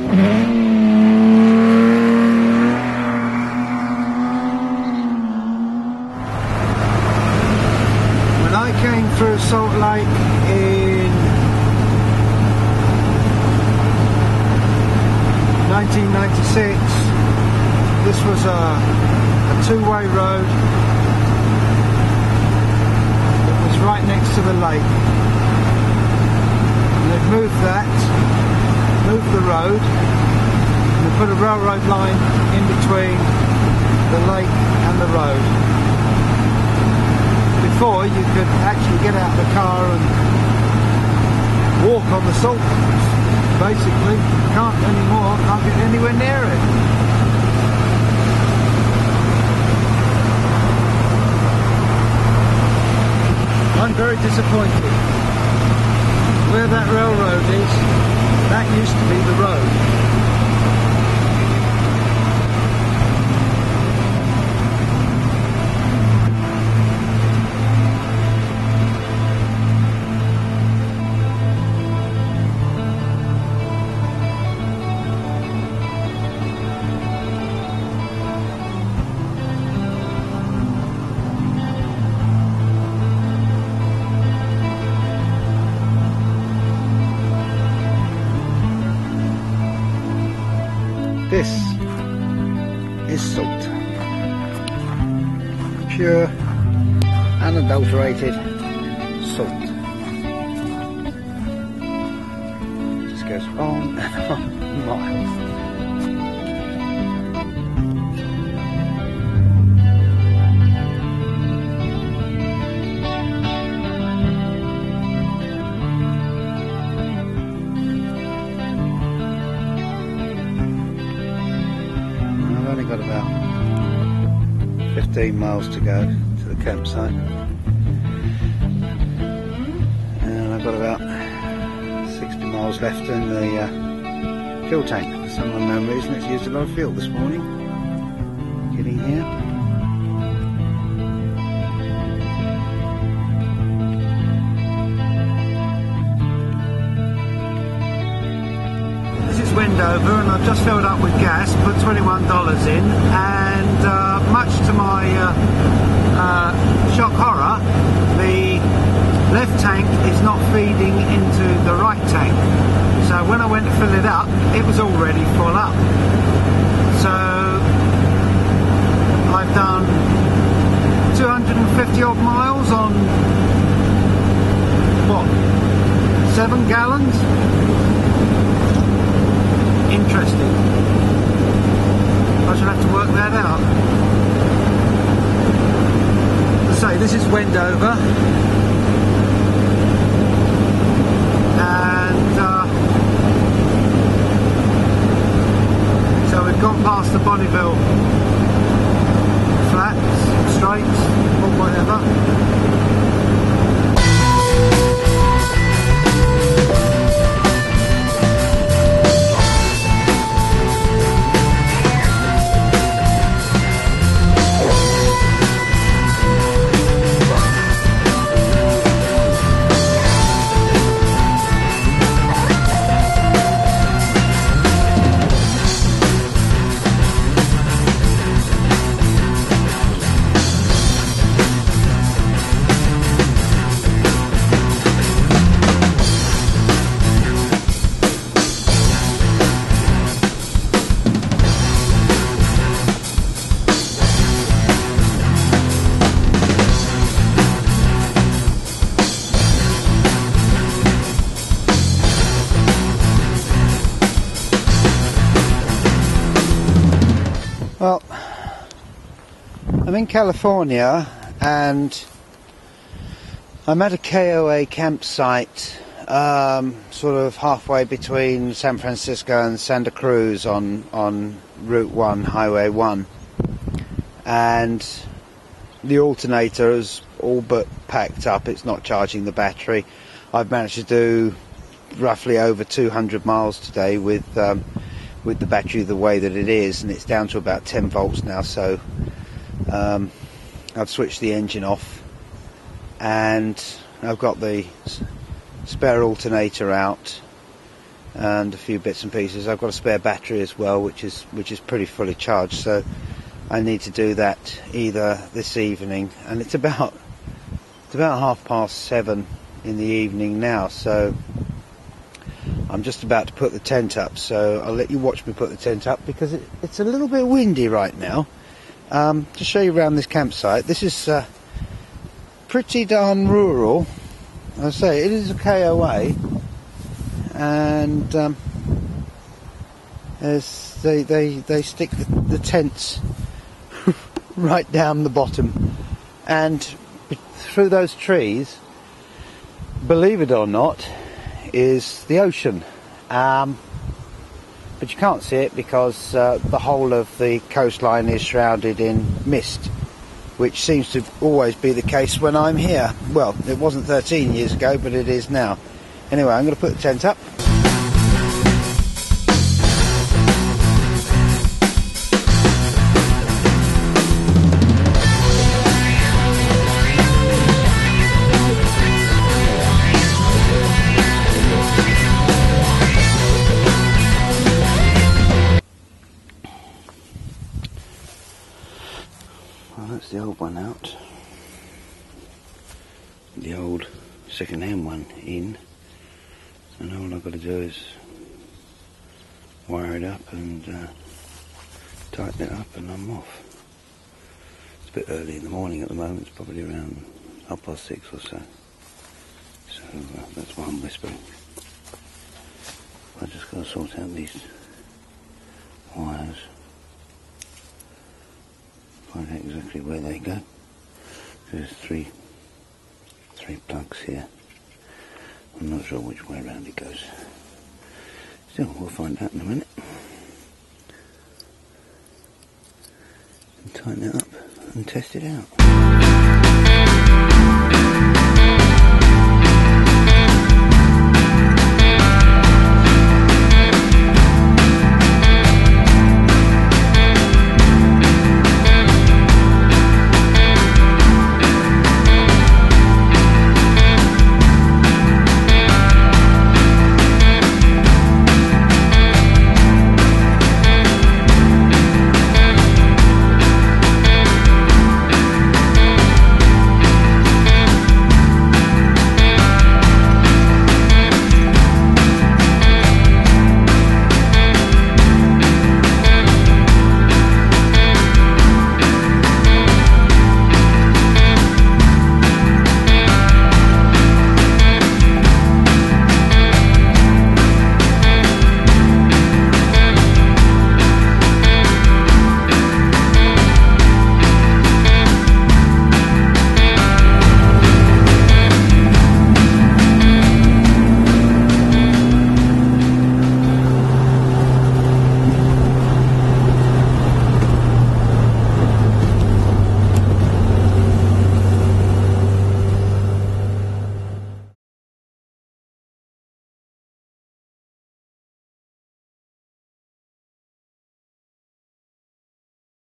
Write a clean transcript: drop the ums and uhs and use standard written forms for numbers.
When I came through Salt Lake in 1996, this was a two-way road that was right next to the lake. And they've moved that, moved the road, and they put a railroad line in between the lake and the road. Before, you could actually get out of the car and walk on the salt flats. Basically, can't anymore, can't get anywhere near it. I'm very disappointed. Where that railroad is, that used to be the road. This is salt. Pure, unadulterated salt. Just goes on and on miles. Got about 15 miles to go to the campsite, and I've got about 60 miles left in the fuel tank. For some unknown reason it's used a lot of fuel this morning getting here. Wendover, and I've just filled up with gas, put $21 in, and much to my shock horror, the left tank is not feeding into the right tank. So when I went to fill it up, it was already full up. So I've done 250 odd miles on what, 7 gallons? Interesting. I should have to work that out. Let's say this is Wendover, and so we've gone past the Bonneville flats, straights, or whatever. Well, I'm in California and I'm at a KOA campsite sort of halfway between San Francisco and Santa Cruz on Route 1, Highway 1, and the alternator is all but packed up. It's not charging the battery. I've managed to do roughly over 200 miles today with the battery the way that it is, and it's down to about 10 volts now, so I've switched the engine off and I've got the spare alternator out, and a few bits and pieces. I've got a spare battery as well, which is pretty fully charged, so I need to do that either this evening, and it's about 7:30 in the evening now, so I'm just about to put the tent up, so I'll let you watch me put the tent up because it's a little bit windy right now. To show you around this campsite, this is pretty darn rural. I say it is a KOA, and they stick the tents right down the bottom, and through those trees, believe it or not, is the ocean, but you can't see it because the whole of the coastline is shrouded in mist, which seems to always be the case when I'm here. Well, it wasn't 13 years ago, but it is now. Anyway, I'm going to put the tent up. Well, that's the old one out. The old second-hand one in. And all I've got to do is wire it up and tighten it up, and I'm off. It's a bit early in the morning at the moment. It's probably around 6:30 or so. So that's why I'm whispering. I've just got to sort out these wires. Find out exactly where they go. There's three plugs here. I'm not sure which way around it goes. Still, we'll find out in a minute. And tighten it up and test it out.